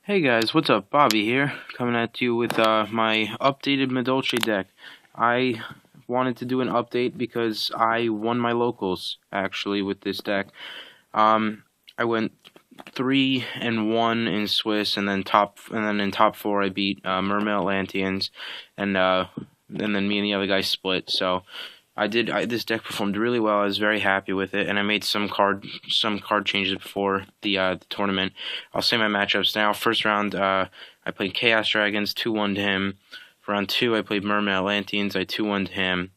Hey guys, what's up? Bobby here, coming at you with my updated Madolche deck. I wanted to do an update because I won my locals, actually, with this deck. I went 3-1 in Swiss, and then in top 4 I beat Mermaid Atlanteans, and then me and the other guy split. So this deck performed really well. I was very happy with it, and I made some card changes before the tournament. I'll say my matchups now. First round, I played Chaos Dragons, 2-1 to him. Round 2, I played Mermaid Atlanteans, I 2-1 to him.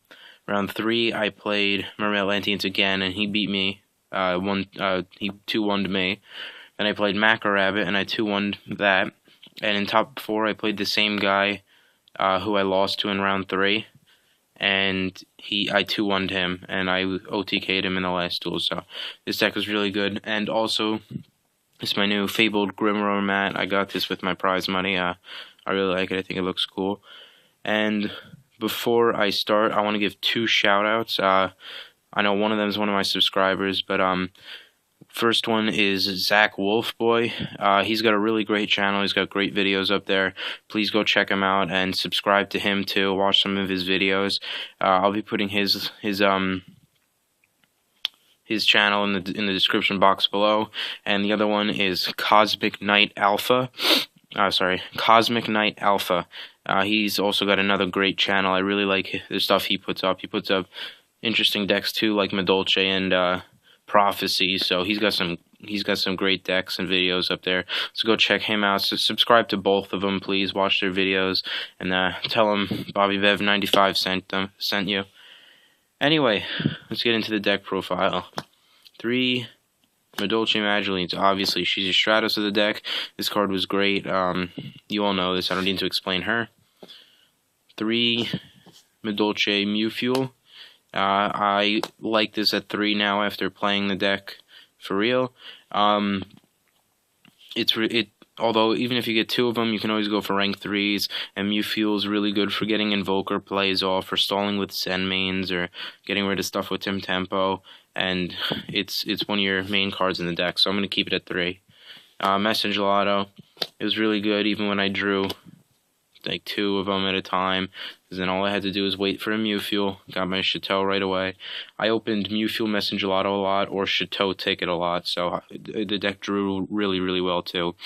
Round 3, I played Mermaid Atlanteans again, and he beat me. He 2-1 to me. Then I played Macro Rabbit, and I 2-1 that. And in top 4, I played the same guy who I lost to in round 3. And I 2-1'd him, and I OTK'd him in the last duel, so this deck was really good. And also, it's my new Fabled Grimroar mat. I got this with my prize money. I really like it. I think it looks cool. And before I start, I want to give 2 shout-outs. I know one of them is one of my subscribers, but first one is ZackWolfBoy. He's got a really great channel. He's got great videos up there. Please go check him out and subscribe to him too. Watch some of his videos. I'll be putting his channel in the description box below. And the other one is CosmicKnight Alpha. CosmicKnight Alpha. He's also got another great channel. I really like the stuff he puts up. He puts up interesting decks too, like Madolche and Prophecy. So he's got some great decks and videos up there. So go check him out. So subscribe to both of them, please. Watch their videos and tell them BobbyVev95 sent you. Anyway, let's get into the deck profile. 3 Madolche Magdalenes. Obviously, she's a Stratos of the deck. This card was great. You all know this. I don't need to explain her. 3 Madolche Mewfuel. I like this at 3 now after playing the deck for real. Although even if you get 2 of them, you can always go for rank 3s, and Mewfuel is really good for getting Invoker plays off, or stalling with Zen mains, or getting rid of stuff with Tim Tempo, and it's one of your main cards in the deck, so I'm going to keep it at 3. Messenger Lotto, it was really good even when I drew like 2 of them at a time, because then all I had to do was wait for a Mewfuel. Got my Chateau right away. I opened Mewfuel Messenger Lotto a lot, or Chateau Ticket a lot, so the deck drew really, really well too.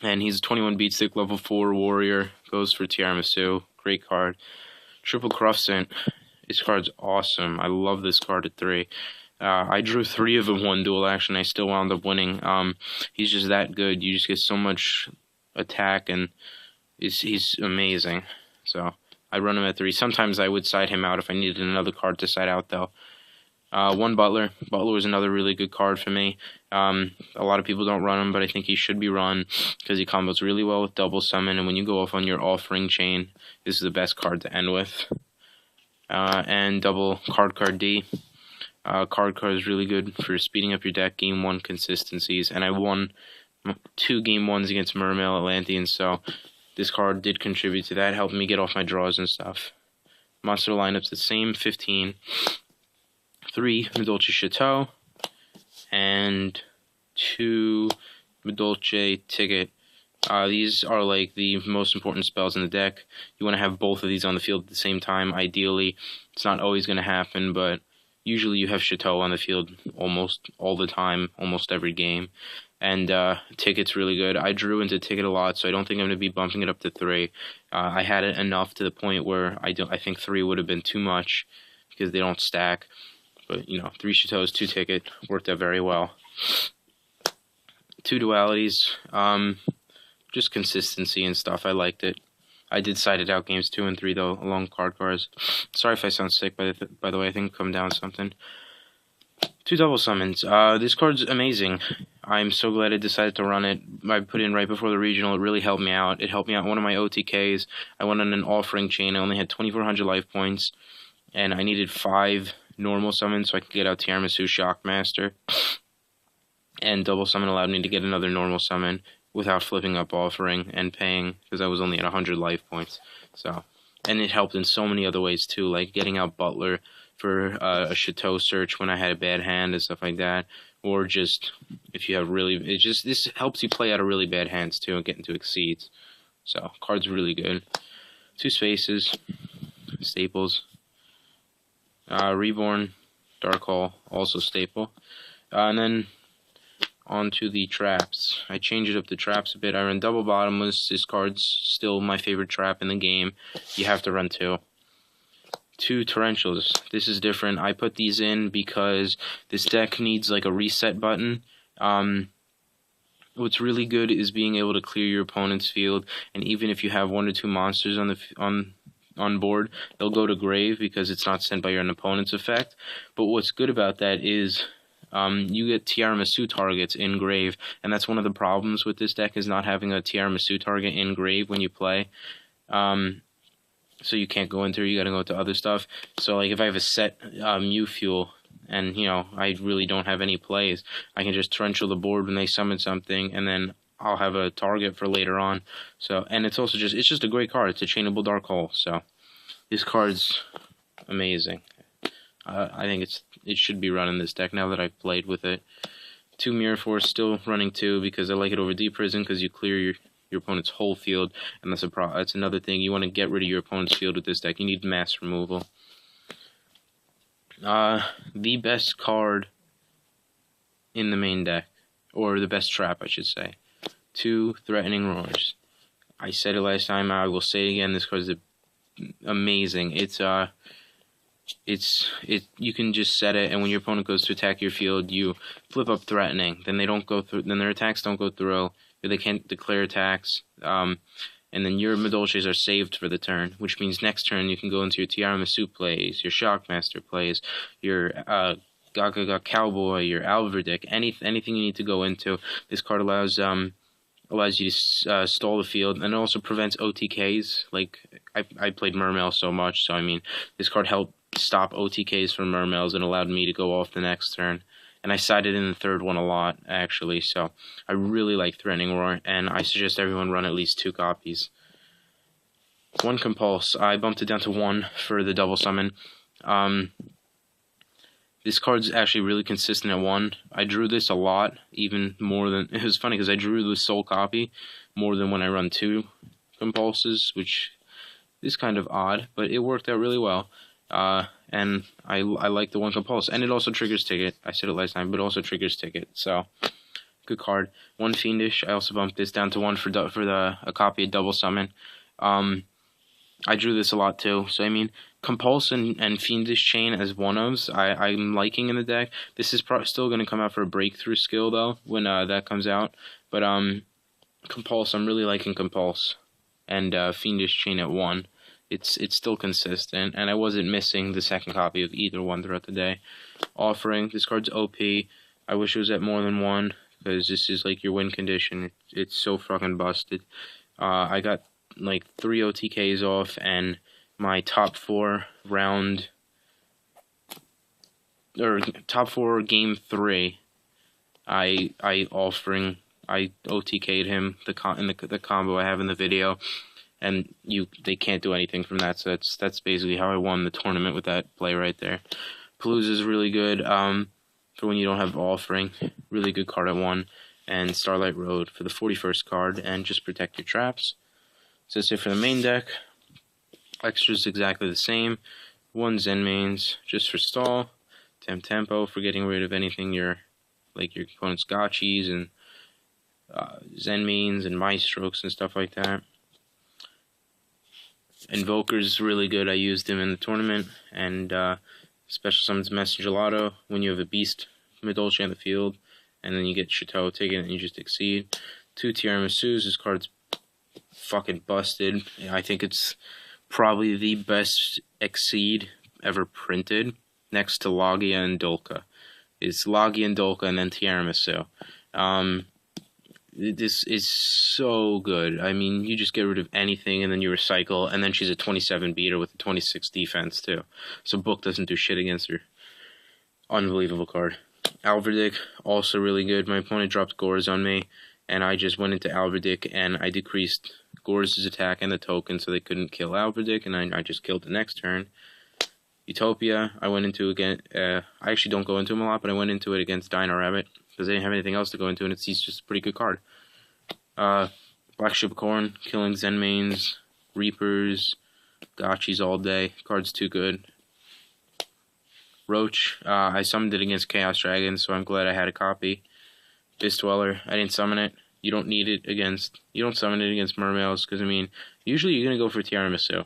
And he's a 21 beat stick, level 4 warrior, goes for Tiramisu, great card. Triple Corruption, this card's awesome. I love this card at 3. I drew 3 of them one duel actually, and I still wound up winning. He's just that good. You just get so much attack, and he's amazing. So I run him at 3. Sometimes I would side him out if I needed another card to side out though. 1 Butler. Butler was another really good card for me. A lot of people don't run him, but I think he should be run because he combos really well with double summon, and when you go off on your offering chain, this is the best card to end with. And double card D. Card is really good for speeding up your deck, game 1 consistencies, and I won 2 game 1s against Mermaid Atlanteans, so this card did contribute to that, helping me get off my draws and stuff. Monster lineup's the same, 15. 3 Madolche Chateau, and 2 Madolche Ticket. These are like the most important spells in the deck. You want to have both of these on the field at the same time, ideally. It's not always going to happen, but usually you have Chateau on the field almost all the time, almost every game. And Ticket's really good. I drew into Ticket a lot, so I don't think I'm going to be bumping it up to 3. I had it enough to the point where I think 3 would have been too much because they don't stack. But, you know, 3 Chateaus, 2 Ticket, worked out very well. 2 Dualities, just consistency and stuff. I liked it. I did side it out games 2 and 3, though, along cards. Sorry if I sound sick, by the way, I think I'm down something. 2 double summons. This card's amazing. I'm so glad I decided to run it. I put it in right before the regional. It really helped me out. It helped me out one of my OTKs. I went on an offering chain. I only had 2,400 life points, and I needed 5 normal summons so I could get out Tiramisu Shockmaster. And double summon allowed me to get another normal summon without flipping up offering and paying, because I was only at 100 life points. So, and it helped in so many other ways too, like getting out Butler for a Chateau search when I had a bad hand and stuff like that, or just if you have this helps you play out of really bad hands too and get into exceeds. So card's really good. 2 spaces, staples. Reborn, Dark Hall, also staple. And then onto the traps. I changed up the traps a bit. I run double bottomless. This card's still my favorite trap in the game. You have to run 2. 2 torrentials. This is different. I put these in because this deck needs like a reset button. What's really good is being able to clear your opponent's field, and even if you have 1 or 2 monsters on board, they'll go to grave because it's not sent by your opponent's effect. But what's good about that is you get tiramisu targets in grave, and that's one of the problems with this deck, is not having a tiramisu target in grave when you play. So you can't go into it, you gotta go into other stuff. So like if I have a set Mew Fuel, and you know I really don't have any plays, I can just torrential the board when they summon something, and then I'll have a target for later on. So, and it's also just a great card. It's a chainable Dark Hole. So this card's amazing. I think it should be running this deck now that I've played with it. 2 Mirror Force, still running 2 because I like it over Deep Prison because you clear your opponent's whole field, and that's another thing. You want to get rid of your opponent's field with this deck. You need mass removal. The best card in the main deck, or the best trap, I should say. 2 Threatening Roars. I said it last time. I will say it again. This card is amazing. You can just set it, and when your opponent goes to attack your field, you flip up Threatening. Then they don't go through. Then their attacks don't go through. They can't declare attacks. And then your Madolches are saved for the turn, which means next turn you can go into your Tiramisu plays, your Shockmaster plays, your Gaga Cowboy, your Alverdick, anything you need to go into. This card allows you to stall the field, and it also prevents OTKs. Like I played Mermail so much, so I mean this card helped stop OTKs from Mermails and allowed me to go off the next turn. And I sided in the 3rd one a lot, actually, so I really like Threatening Roar, and I suggest everyone run at least 2 copies. 1 Compulse. I bumped it down to 1 for the double summon. This card's actually really consistent at 1. I drew this a lot, even more than... It was funny, because I drew the Soul copy more than when I run 2 Compulses, which is kind of odd, but it worked out really well. And I like the 1 Compulse, and it also triggers Ticket. I said it last time, but it also triggers Ticket, so good card. 1 Fiendish. I also bumped this down to 1 for a copy of Double Summon. I drew this a lot too, so I mean Compulse and Fiendish Chain as one-ofs I'm liking in the deck. This is still going to come out for a breakthrough skill though when that comes out, but Compulse, I'm really liking Compulse, and Fiendish Chain at 1. It's still consistent, and I wasn't missing the 2nd copy of either one throughout the day. Offering, this card's OP. I wish it was at more than 1, because this is like your win condition. It's so fucking busted. I got like 3 OTKs off, and my top 4 game 3, I OTK'd him the combo I have in the video. And they can't do anything from that, so that's basically how I won the tournament with that play right there. Palooza is really good for when you don't have offering. Really good card at 1. And Starlight Road for the 41st card, and just protect your traps. So that's it for the main deck. Extras exactly the same. 1 Zen mains just for stall. Tempo for getting rid of anything your opponent's gotchis and Zen mains and Maestros and stuff like that. Invoker's really good. I used him in the tournament, and special summons Messenger Lotto when you have a Beast Madolche on the field, and then you get Chateau Ticket and you just exceed. 2 Tiramisus. This card's fucking busted. I think it's probably the best exceed ever printed, next to Logia and Dolka. It's Logia and Dolka and then Tiramisu. This is so good. I mean, you just get rid of anything, and then you recycle, and then she's a 27 beater with a 26 defense, too. So Book doesn't do shit against her. Unbelievable card. Alverdick, also really good. My opponent dropped Gores on me, and I just went into Alverdick, and I decreased Gores' attack and the token, so they couldn't kill Alverdick, and I just killed the next turn. Utopia, I went into again. I actually don't go into him a lot, but I went into it against Dino Rabbit because they didn't have anything else to go into, and he's just a pretty good card. Black Shipcorn, killing Zenmains, Reapers, Gotchis all day. Card's too good. Roach, I summoned it against Chaos Dragon, so I'm glad I had a copy. Beast Dweller, I didn't summon it. You don't need it against. You don't summon it against Mermails because I mean, usually you're gonna go for Tiramisu.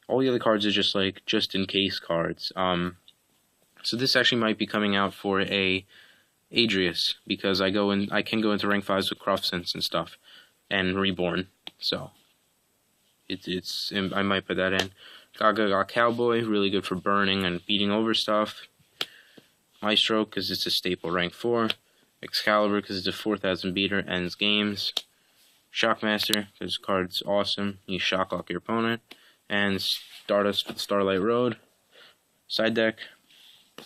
All the other cards are just like just in case cards. So this actually might be coming out for a Adrius because I can go into rank 5s with Cruftsense and stuff, and Reborn. So I might put that in. Gaga Cowboy, really good for burning and beating over stuff. Maestro because it's a staple rank 4. Excalibur because it's a 4,000 beater, ends games. Shockmaster because the card's awesome. You shocklock your opponent. And Stardust for the Starlight Road. Side deck,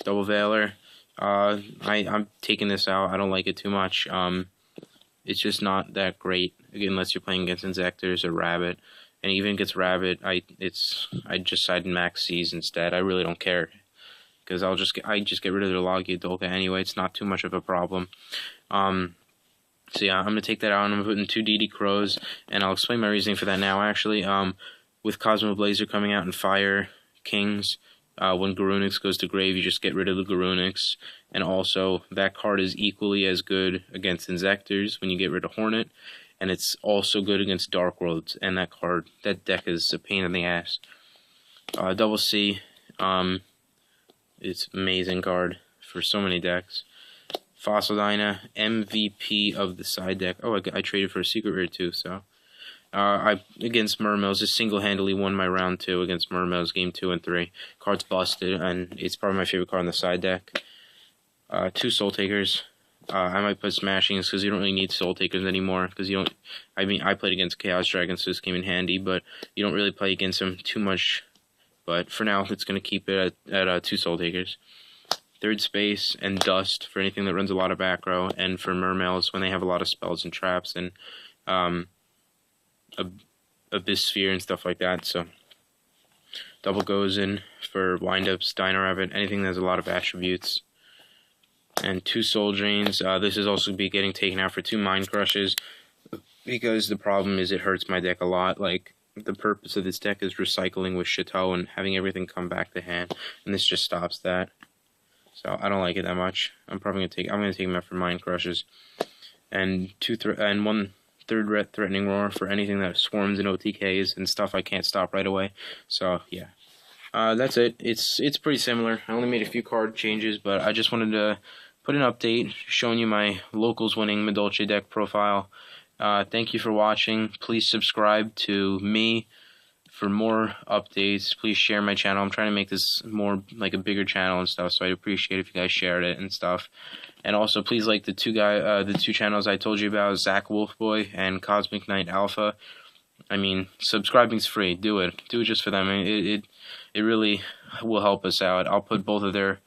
Double Veiler. I'm taking this out. I don't like it too much. It's just not that great. Again, unless you're playing against Insectors or Rabbit. And even against Rabbit, I just side Max C's instead. I really don't care. Because I just get rid of the Logia Dolka anyway. It's not too much of a problem. So yeah, I'm gonna take that out and I'm putting 2 DD Crows, and I'll explain my reasoning for that now actually. With Cosmo Blazer coming out in Fire Kings, when Garunix goes to grave, you just get rid of the Garunix. And also, that card is equally as good against Insectors when you get rid of Hornet. And it's also good against Dark Worlds. And that deck is a pain in the ass. Double C, it's an amazing card for so many decks. Fossil Dyna, MVP of the side deck. Oh, I traded for a secret rare too, so. Against Mermails, just single-handedly won my round 2 against Mermails, game 2 and 3. Card's busted, and it's probably my favorite card on the side deck. 2 Soul Takers. I might put Smashings because you don't really need Soul Takers anymore. Because you don't. I mean, I played against Chaos Dragon, so this came in handy, but you don't really play against them too much. But for now, it's going to keep it at 2 Soul Takers. Third Space and Dust for anything that runs a lot of back row, and for Mermails when they have a lot of spells and traps and Abyss Sphere and stuff like that. So double goes in for windups, Dino Rabbit, anything that has a lot of attributes. And 2 Soul Drains. This is also be getting taken out for 2 Mind Crushes because the problem is it hurts my deck a lot. Like, the purpose of this deck is recycling with Chateau and having everything come back to hand, and this just stops that. So I don't like it that much. I'm gonna take him out for Mind Crushes, and 1 third Threatening Roar for anything that swarms in OTKs and stuff I can't stop right away. So yeah, that's it. It's pretty similar. I only made a few card changes, but I just wanted to put an update showing you my locals winning Madolche deck profile. Thank you for watching. Please subscribe to me for more updates. Please share my channel. I'm trying to make this more like a bigger channel and stuff, so I'd appreciate if you guys shared it and stuff. And also, please like the two channels I told you about, ZackWolfBoy and CosmicKnight Alpha. I mean, subscribing's free. Do it. Do it just for them. I mean, it really will help us out. I'll put both of their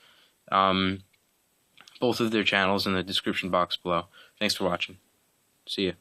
channels in the description box below. Thanks for watching. See ya.